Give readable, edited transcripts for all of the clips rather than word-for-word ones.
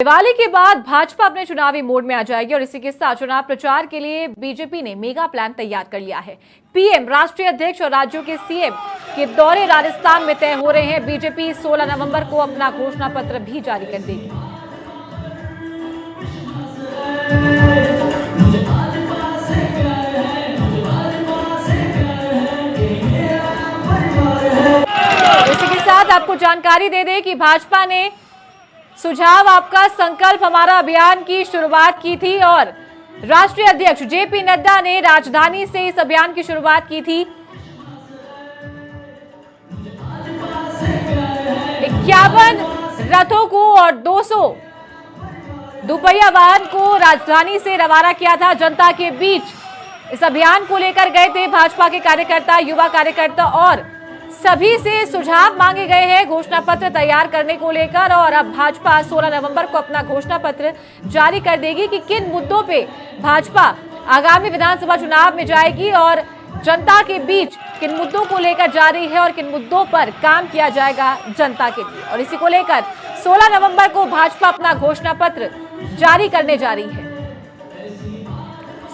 दिवाली के बाद भाजपा अपने चुनावी मोड में आ जाएगी और इसी के साथ चुनाव प्रचार के लिए बीजेपी ने मेगा प्लान तैयार कर लिया है। पीएम, राष्ट्रीय अध्यक्ष और राज्यों के सीएम के दौरे राजस्थान में तय हो रहे हैं। बीजेपी 16 नवंबर को अपना घोषणा पत्र भी जारी कर देगी। इसी के साथ आपको जानकारी दे दें कि भाजपा ने सुझाव आपका संकल्प हमारा अभियान की शुरुआत की थी और राष्ट्रीय अध्यक्ष जेपी नड्डा ने राजधानी से इस अभियान की शुरुआत की थी। 51 रथों को और 200 दोपहिया वाहन को राजधानी से रवाना किया था। जनता के बीच इस अभियान को लेकर गए थे भाजपा के कार्यकर्ता, युवा कार्यकर्ता और सभी से सुझाव मांगे गए हैं घोषणा पत्र तैयार करने को लेकर। और अब भाजपा 16 नवंबर को अपना घोषणा पत्र जारी कर देगी कि किन मुद्दों पे भाजपा आगामी विधानसभा चुनाव में जाएगी और जनता के बीच किन मुद्दों को लेकर जा रही है और किन मुद्दों पर काम किया जाएगा जनता के लिए। और इसी को लेकर 16 नवंबर को भाजपा अपना घोषणा पत्र जारी करने जा रही है।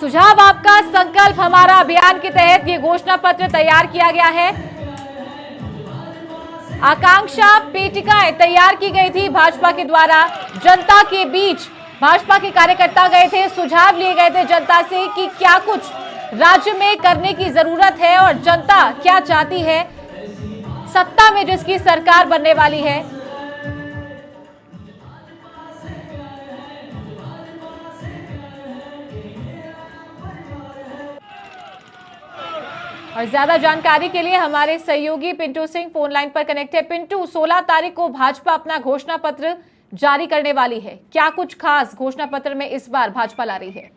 सुझाव आपका संकल्प हमारा अभियान के तहत ये घोषणा पत्र तैयार किया गया है। आकांक्षा पेटिकाएं तैयार की गई थी भाजपा के द्वारा। जनता के बीच भाजपा के कार्यकर्ता गए थे, सुझाव लिए गए थे जनता से कि क्या कुछ राज्य में करने की जरूरत है और जनता क्या चाहती है सत्ता में जिसकी सरकार बनने वाली है। और ज्यादा जानकारी के लिए हमारे सहयोगी पिंटू सिंह फोन लाइन पर कनेक्ट है। पिंटू, 16 तारीख को भाजपा अपना घोषणा पत्र जारी करने वाली है, क्या कुछ खास घोषणा पत्र में इस बार भाजपा ला रही है?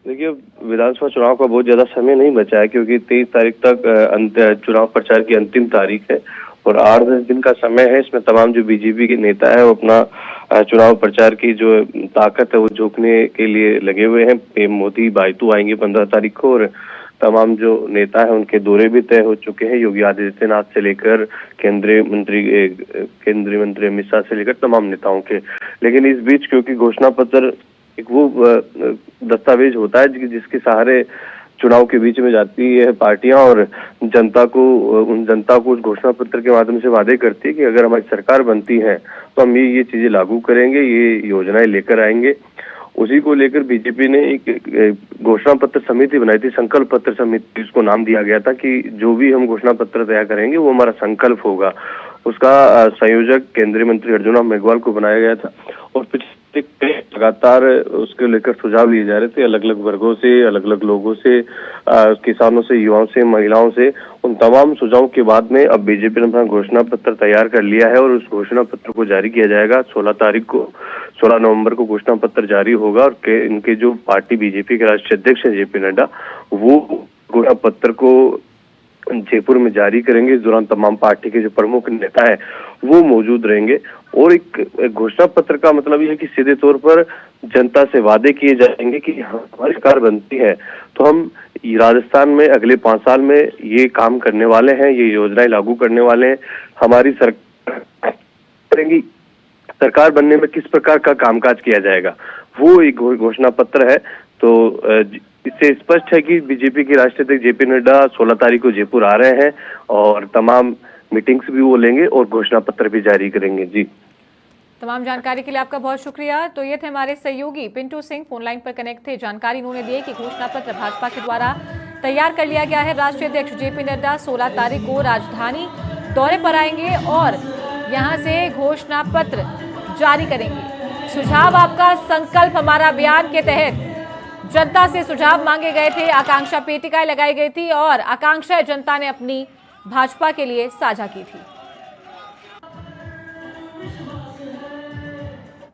देखिए, विधानसभा चुनाव का बहुत ज्यादा समय नहीं बचा है क्योंकि 23 तारीख तक चुनाव प्रचार की अंतिम तारीख है और 8-10 दिन का समय है। इसमें तमाम जो बीजेपी के नेता है वो अपना चुनाव प्रचार की जो ताकत है वो झोंकने के लिए लगे हुए हैं। पीएम मोदी बायतू आएंगे 15 तारीख को और तमाम जो नेता है उनके दौरे भी तय हो चुके हैं। योगी आदित्यनाथ से लेकर केंद्रीय मंत्री अमित शाह से लेकर तमाम नेताओं के। लेकिन इस बीच क्योंकि घोषणा पत्र एक वो दस्तावेज होता है जिसके सहारे चुनाव के बीच में जाती है पार्टियां और जनता को उस घोषणा पत्र के माध्यम से वादे करती है कि अगर हमारी सरकार बनती है तो हम ये चीजें लागू करेंगे, ये योजनाएं लेकर आएंगे। उसी को लेकर बीजेपी ने एक घोषणा पत्र समिति बनाई थी, संकल्प पत्र समिति उसको नाम दिया गया था कि जो भी हम घोषणा पत्र तैयार करेंगे वो हमारा संकल्प होगा। उसका संयोजक केंद्रीय मंत्री अर्जुन राम मेघवाल को बनाया गया था और पिछले लगातार उसके लेकर सुझाव लिए जा रहे थे अलग अलग वर्गों से, अलग अलग लोगों से, किसानों से, युवाओं से, महिलाओं से। उन तमाम सुझावों के बाद में अब बीजेपी ने अपना घोषणा पत्र तैयार कर लिया है और उस घोषणा पत्र को जारी किया जाएगा 16 तारीख को। 16 नवंबर को घोषणा पत्र जारी होगा और इनके जो पार्टी बीजेपी के राष्ट्रीय अध्यक्ष हैं जेपी नड्डा, वो घोषणा पत्र को जयपुर में जारी करेंगे। इस दौरान तमाम पार्टी के जो प्रमुख नेता है वो मौजूद रहेंगे और एक घोषणा पत्र का मतलब ये है कि सीधे तौर पर जनता से वादे किए जाएंगे कि हमारी सरकार बनती है तो हम राजस्थान में अगले 5 साल में ये काम करने वाले हैं, ये योजनाएं लागू करने वाले हैं। हमारी सरकार करेंगी, सरकार बनने में किस प्रकार का कामकाज किया जाएगा, वो एक घोषणा पत्र है। तो इससे स्पष्ट है कि बीजेपी के राष्ट्रीय अध्यक्ष जेपी नड्डा 16 तारीख को जयपुर आ रहे हैं और तमाम मीटिंग्स भी वो लेंगे और घोषणा पत्र भी जारी करेंगे। जी, तमाम जानकारी के लिए आपका बहुत शुक्रिया। तो ये थे हमारे सहयोगी पिंटू सिंह, फोन लाइन पर कनेक्ट थे। जानकारी उन्होंने दी कि घोषणा पत्र भाजपा के द्वारा तैयार कर लिया गया है। राष्ट्रीय अध्यक्ष जेपी नड्डा 16 तारीख को राजधानी दौरे पर आएंगे और यहाँ से घोषणा पत्र जारी करेंगे। सुझाव आपका संकल्प हमारा अभियान के तहत जनता से सुझाव मांगे गए थे, आकांक्षा पेटिकाएं लगाई गई थी और आकांक्षा जनता ने अपनी भाजपा के लिए साझा की थी।